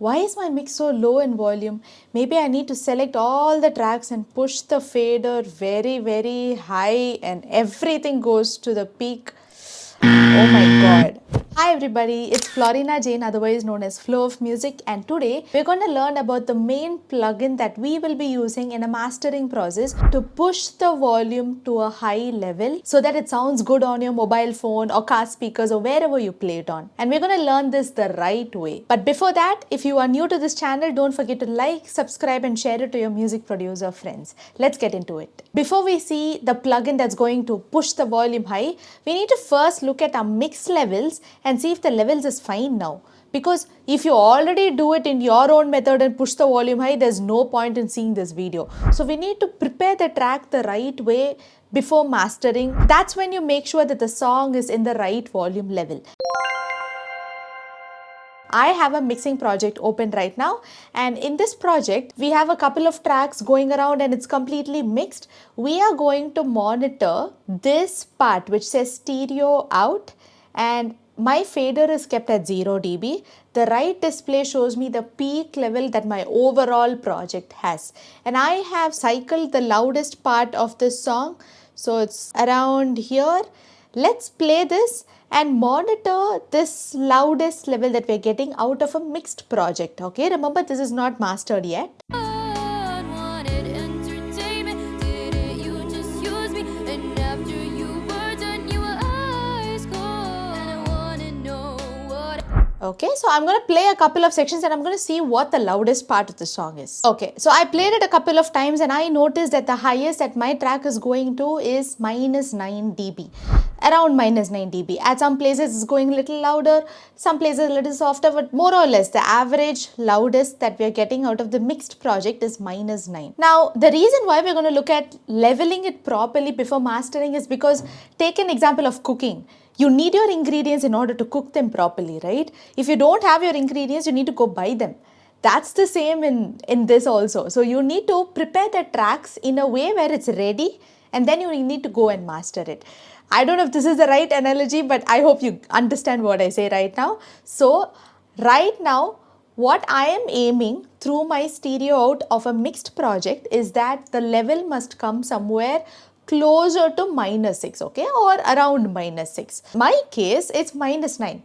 why is my mix so low in volume? Maybe I need to select all the tracks and push the fader very high and everything goes to the peak. Oh my god. Hi everybody, it's Florina Jane, otherwise known as Flow of Music, and today we're going to learn about the main plugin that we will be using in a mastering process to push the volume to a high level so that it sounds good on your mobile phone or car speakers or wherever you play it on. And we're going to learn this the right way. But before that, if you are new to this channel, don't forget to like, subscribe and share it to your music producer friends. Let's get into it. Before we see the plugin that's going to push the volume high, we need to first look at our mix levels and see if the levels is fine now. Because if you already do it in your own method and push the volume high, there's no point in seeing this video. So we need to prepare the track the right way before mastering. That's when you make sure that the song is in the right volume level. I have a mixing project open right now, and in this project we have a couple of tracks going around and it's completely mixed. We are going to monitor this part which says stereo out, and my fader is kept at 0 dB. The right display shows me the peak level that my overall project has, and I have cycled the loudest part of this song, so it's around here. Let's play this and monitor this loudest level that we're getting out of a mixed project. Okay, remember this is not mastered yet. Okay, so I'm going to play a couple of sections and I'm going to see what the loudest part of the song is. Okay, so I played it a couple of times and I noticed that the highest that my track is going to is -9 dB. Around -9 dB. At some places it's going a little louder, some places a little softer, but more or less the average loudest that we are getting out of the mixed project is -9. Now, the reason why we're going to look at leveling it properly before mastering is because, take an example of cooking. You need your ingredients in order to cook them properly, right? If you don't have your ingredients, you need to go buy them. That's the same in this also. So you need to prepare the tracks in a way where it's ready, and then you need to go and master it. I don't know if this is the right analogy, but I hope you understand what I say right now. So right now, what I am aiming through my stereo out of a mixed project is that the level must come somewhere closer to -6, okay, or around -6. My case, it's -9.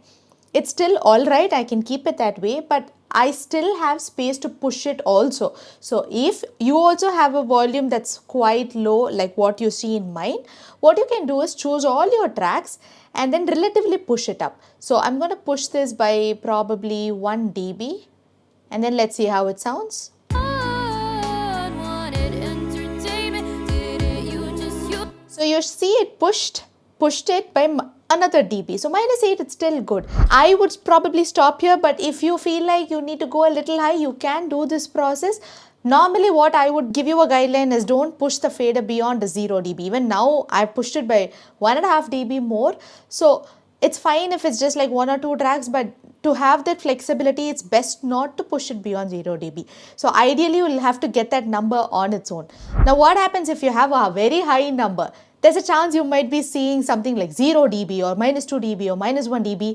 It's still all right, I can keep it that way, but I still have space to push it also. So if you also have a volume that's quite low, like what you see in mine, what you can do is choose all your tracks and then relatively push it up. So I'm going to push this by probably 1 dB, and then let's see how it sounds. So you see it pushed it by another dB. So -8, it's still good. I would probably stop here, but if you feel like you need to go a little high, you can do this process. Normally what I would give you a guideline is don't push the fader beyond 0 dB. Even now I pushed it by 1.5 dB more. So it's fine if it's just like 1 or 2 tracks, but to have that flexibility, it's best not to push it beyond 0 dB. So ideally, you will have to get that number on its own. Now, what happens if you have a very high number? There's a chance you might be seeing something like 0 dB or -2 dB or -1 dB,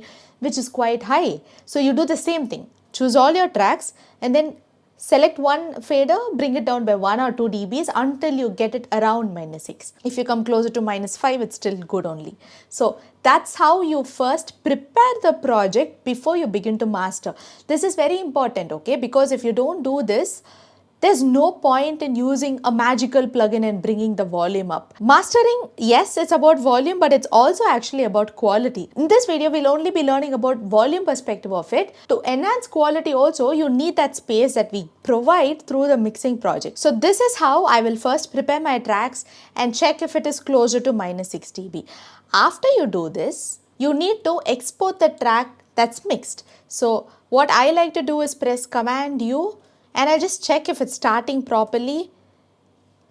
which is quite high. So you do the same thing. Choose all your tracks and then select one fader, bring it down by 1 or 2 dBs until you get it around -6. If you come closer to -5, it's still good only. So that's how you first prepare the project before you begin to master. This is very important, okay? Because if you don't do this, there's no point in using a magical plugin and bringing the volume up. Mastering, yes, it's about volume, but it's also actually about quality. In this video, we'll only be learning about volume perspective of it. To enhance quality also, you need that space that we provide through the mixing project. So this is how I will first prepare my tracks and check if it is closer to -6 dB. After you do this, you need to export the track that's mixed. So what I like to do is press Command U, and I'll just check if it's starting properly.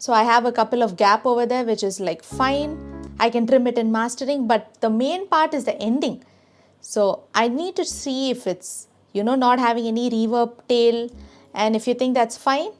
So I have a couple of gap over there, which is like fine. I can trim it in mastering, but the main part is the ending. So I need to see if it's, not having any reverb tail. And if you think that's fine,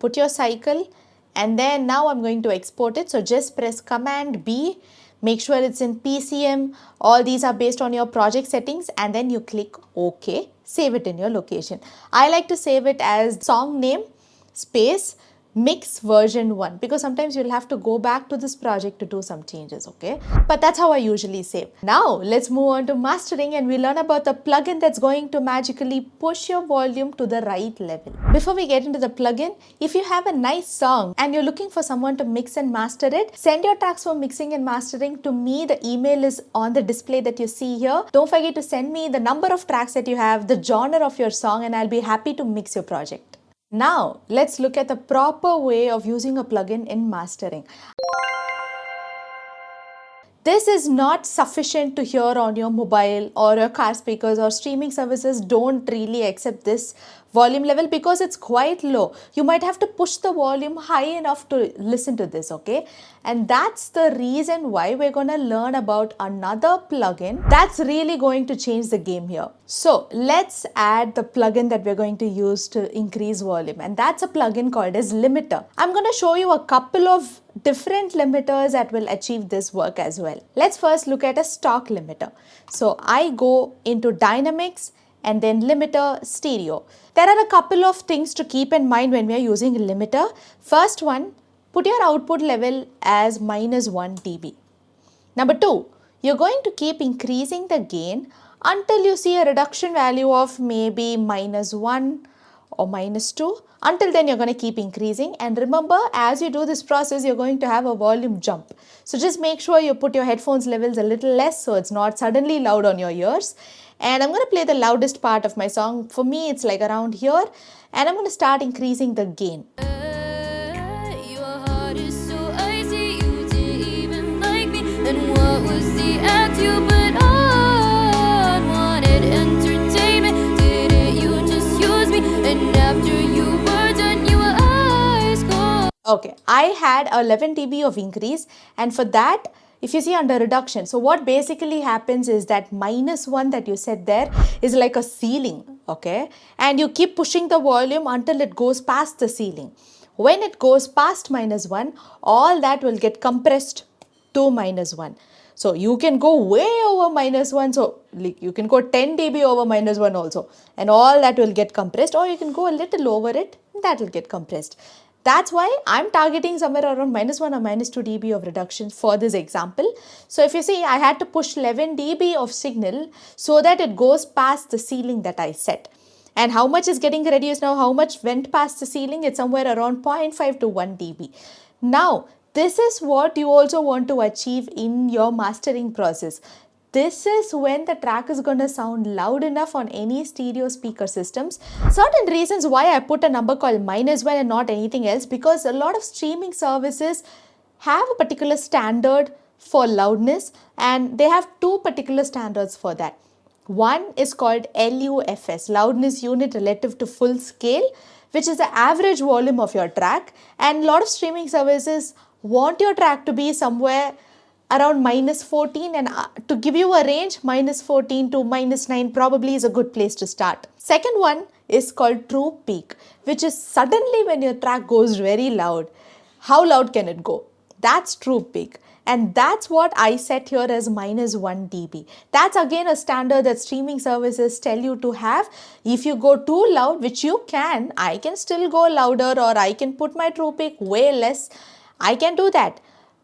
put your cycle, and then now I'm going to export it. So just press Command B, make sure it's in PCM. All these are based on your project settings, and then you click OK. save it in your location. I like to save it as song name space mix version 1 because sometimes you'll have to go back to this project to do some changes, okay? But that's how I usually save. Now let's move on to mastering and we learn about the plugin that's going to magically push your volume to the right level. Before we get into the plugin, if you have a nice song and you're looking for someone to mix and master it, send your tracks for mixing and mastering to me. The email is on the display that you see here. Don't forget to send me the number of tracks that you have, the genre of your song, and I'll be happy to mix your project. Now, let's look at the proper way of using a plugin in mastering. This is not sufficient to hear on your mobile or your car speakers or streaming services don't really accept this volume level because it's quite low. You might have to push the volume high enough to listen to this, okay? And that's the reason why we're going to learn about another plugin that's really going to change the game here. So let's add the plugin that we're going to use to increase volume, and that's a plugin called as limiter. I'm going to show you a couple of different limiters that will achieve this work as well. Let's first look at a stock limiter. So I go into dynamics and then limiter stereo. There are a couple of things to keep in mind when we are using a limiter. First one, put your output level as -1 dB. Number 2, you're going to keep increasing the gain until you see a reduction value of maybe -1 or -2. Until then, you're going to keep increasing. And remember, as you do this process, you're going to have a volume jump. So just make sure you put your headphones levels a little less so it's not suddenly loud on your ears. And I'm going to play the loudest part of my song. For me, it's like around here. And I'm going to start increasing the gain. Okay, I had 11 dB of increase, and for that, if you see under reduction, so what basically happens is that -1 that you set there is like a ceiling, okay? And you keep pushing the volume until it goes past the ceiling. When it goes past -1, all that will get compressed to -1. So you can go way over -1, so you can go 10 dB over -1 also, and all that will get compressed, or you can go a little over it, that will get compressed. That's why I'm targeting somewhere around -1 or -2 dB of reduction for this example. So if you see, I had to push 11 dB of signal so that it goes past the ceiling that I set. And how much is getting reduced now? How much went past the ceiling? It's somewhere around 0.5 to 1 dB. Now, this is what you also want to achieve in your mastering process. This is when the track is going to sound loud enough on any stereo speaker systems. Certain reasons why I put a number called -1 and not anything else, because a lot of streaming services have a particular standard for loudness, and they have two particular standards for that. One is called LUFS, loudness unit relative to full scale, which is the average volume of your track, and a lot of streaming services want your track to be somewhere around -14, and to give you a range, -14 to -9 probably is a good place to start. Second one is called true peak, which is suddenly when your track goes very loud. How loud can it go? That's true peak. And that's what I set here as -1 dB. That's again a standard that streaming services tell you to have. If you go too loud, which you can, I can still go louder, or I can put my true peak way less. I can do that.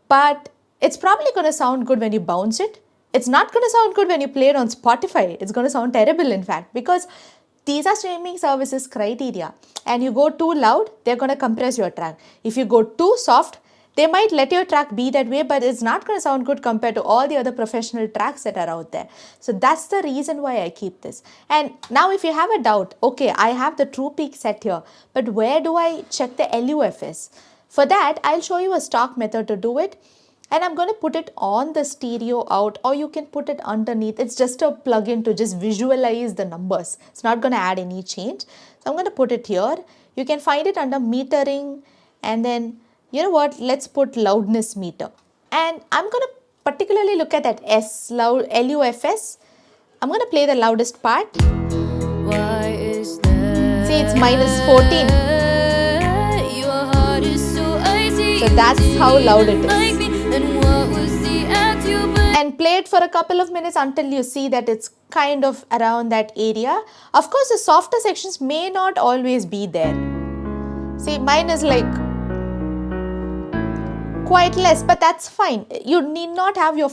But it's probably going to sound good when you bounce it. It's not going to sound good when you play it on Spotify. It's going to sound terrible, in fact, because these are streaming services criteria. And you go too loud, they're going to compress your track. If you go too soft, they might let your track be that way, but it's not going to sound good compared to all the other professional tracks that are out there. So that's the reason why I keep this. And now if you have a doubt, okay, I have the true peak set here, but where do I check the LUFS? For that, I'll show you a stock method to do it. And I'm going to put it on the stereo out, or you can put it underneath. It's just a plugin to just visualize the numbers. It's not going to add any change. So I'm going to put it here. You can find it under metering, and then, you know what, let's put loudness meter. And I'm going to particularly look at that LUFS. I'm going to play the loudest part. Why is that? See, it's -14. So that's how loud it is. And play it for a couple of minutes until you see that it's kind of around that area. Of course, the softer sections may not always be there. See, mine is like quite less, but that's fine. You need not have your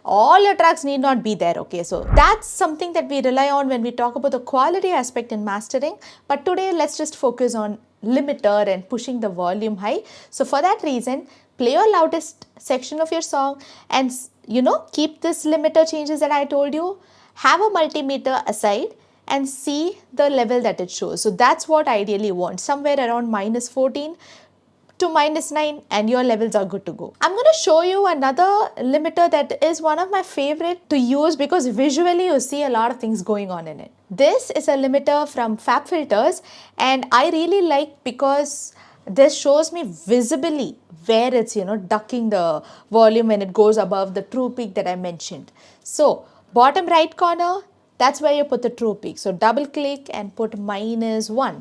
all your tracks need not be there, okay? So that's something that we rely on when we talk about the quality aspect in mastering. But today, let's just focus on limiter and pushing the volume high. So for that reason, play your loudest section of your song and, keep this limiter changes that I told you. Have a multimeter aside and see the level that it shows. So that's what I ideally want, somewhere around -14 to -9, and your levels are good to go. I'm going to show you another limiter that is one of my favorite to use because visually you see a lot of things going on in it. This is a limiter from FabFilters, and I really like because this shows me visibly where it's, ducking the volume when it goes above the true peak that I mentioned. So bottom right corner, that's where you put the true peak. So double click and put -1.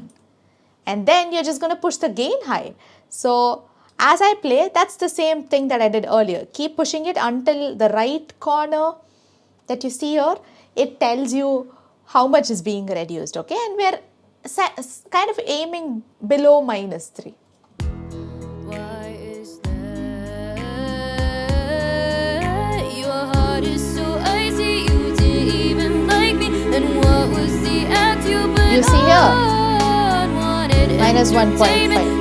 And then you're just going to push the gain high. So as I play, that's the same thing that I did earlier. Keep pushing it until the right corner that you see here, it tells you how much is being reduced, okay? And we're kind of aiming below -3. Why is that? Your heart is so icy, you didn't even like me. And what was the act you put You see here, -1.5.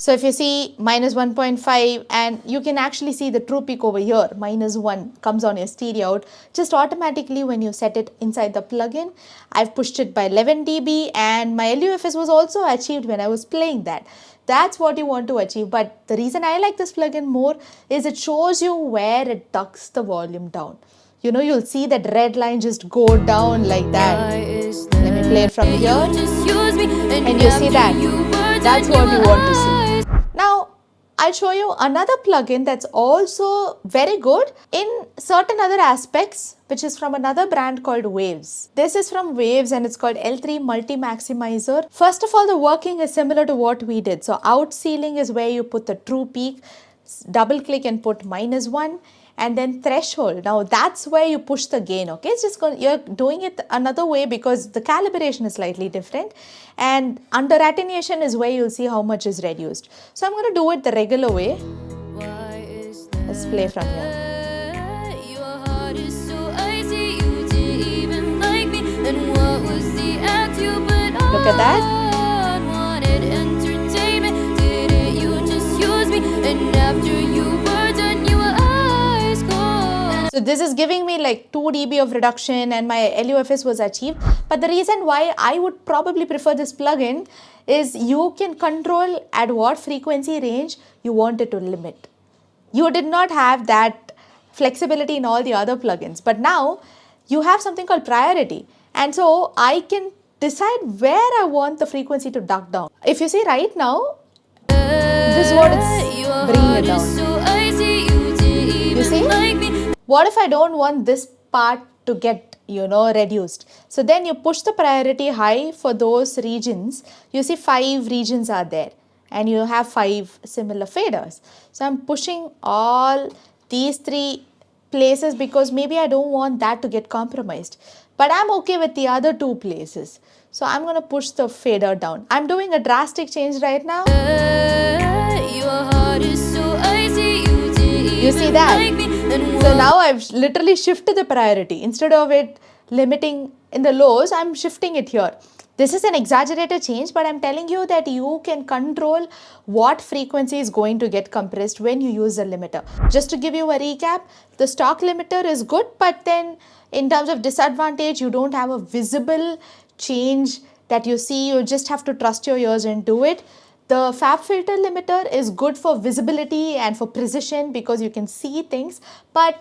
So if you see -1.5, and you can actually see the true peak over here, -1 comes on your stereo out just automatically when you set it inside the plugin. I've pushed it by 11 dB and my LUFS was also achieved when I was playing that. That's what you want to achieve. But the reason I like this plugin more is it shows you where it ducks the volume down. You'll see that red line just go down like that. Let me play it from here and you see that. That's what you want to see. Now, I'll show you another plugin that's also very good in certain other aspects, which is from another brand called Waves. This is from Waves and it's called L3 Multi Maximizer. First of all, the working is similar to what we did. So out ceiling is where you put the true peak, double click and put -1. And then threshold. Now that's where you push the gain, okay? It's just you're doing it another way because the calibration is slightly different. And under attenuation is where you'll see how much is reduced. So I'm going to do it the regular way. Let's play from here. Your heart is so icy, you didn't even like me. And what was the act you put on? Look at that. Wanted entertainment, didn't you just use me? And after you were done, you were eyes cold. So this is giving me like 2 dB of reduction and my LUFS was achieved. But the reason why I would probably prefer this plugin is you can control at what frequency range you want it to limit. You did not have that flexibility in all the other plugins, but now you have something called priority. And so I can decide where I want the frequency to duck down. If you see right now, this is what it's bringing it down. You see? What if I don't want this part to get, reduced? So then you push the priority high for those regions. You see 5 regions are there and you have 5 similar faders. So I'm pushing all these 3 places because maybe I don't want that to get compromised. But I'm okay with the other 2 places. So I'm going to push the fader down. I'm doing a drastic change right now. Your heart is so icy, you see that? So now I've literally shifted the priority. Instead of it limiting in the lows, I'm shifting it here. This is an exaggerated change, but I'm telling you that you can control what frequency is going to get compressed when you use the limiter. Just to give you a recap, the stock limiter is good, but then in terms of disadvantage, you don't have a visible change that you see. You just have to trust your ears and do it. The FabFilter limiter is good for visibility and for precision because you can see things, but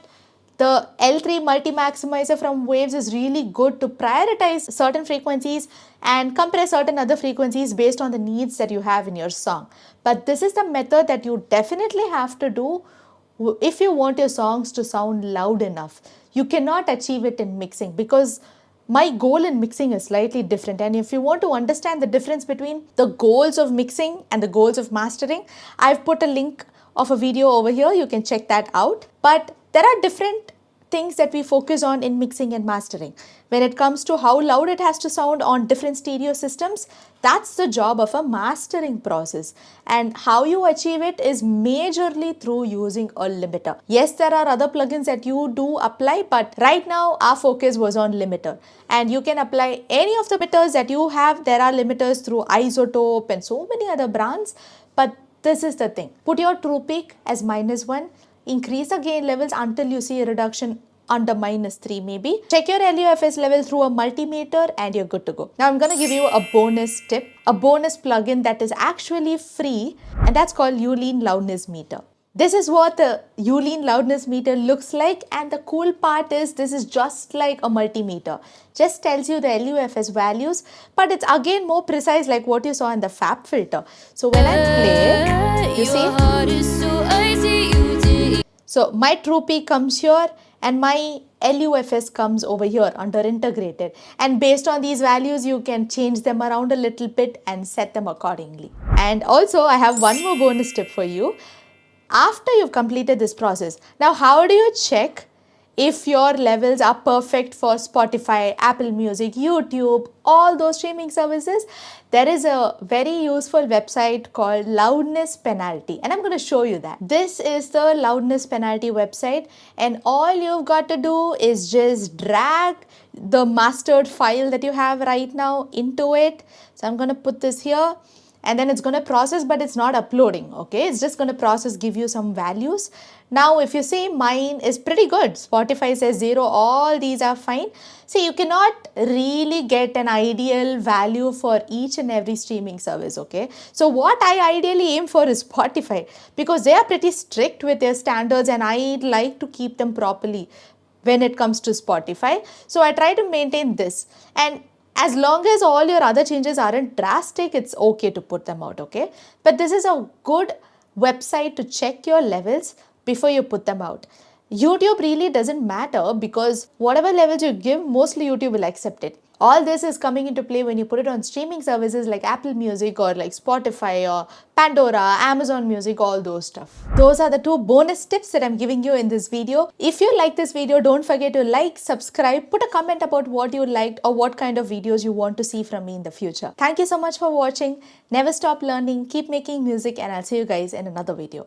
the L3 Multi Maximizer from Waves is really good to prioritize certain frequencies and compress certain other frequencies based on the needs that you have in your song. But this is the method that you definitely have to do if you want your songs to sound loud enough. You cannot achieve it in mixing because my goal in mixing is slightly different. And if you want to understand the difference between the goals of mixing and the goals of mastering, I've put a link of a video over here. You can check that out. But there are different things that we focus on in mixing and mastering. When it comes to how loud it has to sound on different stereo systems, that's the job of a mastering process. And how you achieve it is majorly through using a limiter. Yes, there are other plugins that you do apply, but right now our focus was on limiter. And you can apply any of the limiters that you have. There are limiters through Isotope and so many other brands. But this is the thing. Put your true peak as -1. Increase the gain levels until you see a reduction under -3 maybe. Check your LUFS level through a multimeter and you're good to go. Now I'm going to give you a bonus tip, a bonus plugin that is actually free, and that's called Ulean loudness meter. This is what the Ulean loudness meter looks like, and the cool part is this is just like a multimeter. Just tells you the LUFS values, but it's again more precise like what you saw in the FAB filter. So when I play, you see? So my true peak comes here and my LUFS comes over here under integrated, and based on these values you can change them around a little bit and set them accordingly. And also I have one more bonus tip for you. After you've completed this process, now how do you check if your levels are perfect for Spotify, Apple Music, YouTube, all those streaming services? There is a very useful website called Loudness Penalty, and I'm going to show you that. This is the Loudness Penalty website, and all you've got to do is just drag the mastered file that you have right now into it. So I'm going to put this here. And then it's going to process, but it's not uploading, okay? It's just going to process, give you some values. Now, if you see, mine is pretty good. Spotify says 0, all these are fine. See, you cannot really get an ideal value for each and every streaming service, okay? So what I ideally aim for is Spotify, because they are pretty strict with their standards and I'd like to keep them properly when it comes to Spotify. So I try to maintain this. And as long as all your other changes aren't drastic, it's okay to put them out, okay? But this is a good website to check your levels before you put them out. YouTube really doesn't matter because whatever levels you give, mostly YouTube will accept it. All this is coming into play when you put it on streaming services like Apple Music or like Spotify or Pandora, Amazon Music, all those stuff. Those are the 2 bonus tips that I'm giving you in this video. If you like this video, don't forget to like, subscribe, put a comment about what you liked or what kind of videos you want to see from me in the future. Thank you so much for watching. Never stop learning, keep making music, and I'll see you guys in another video.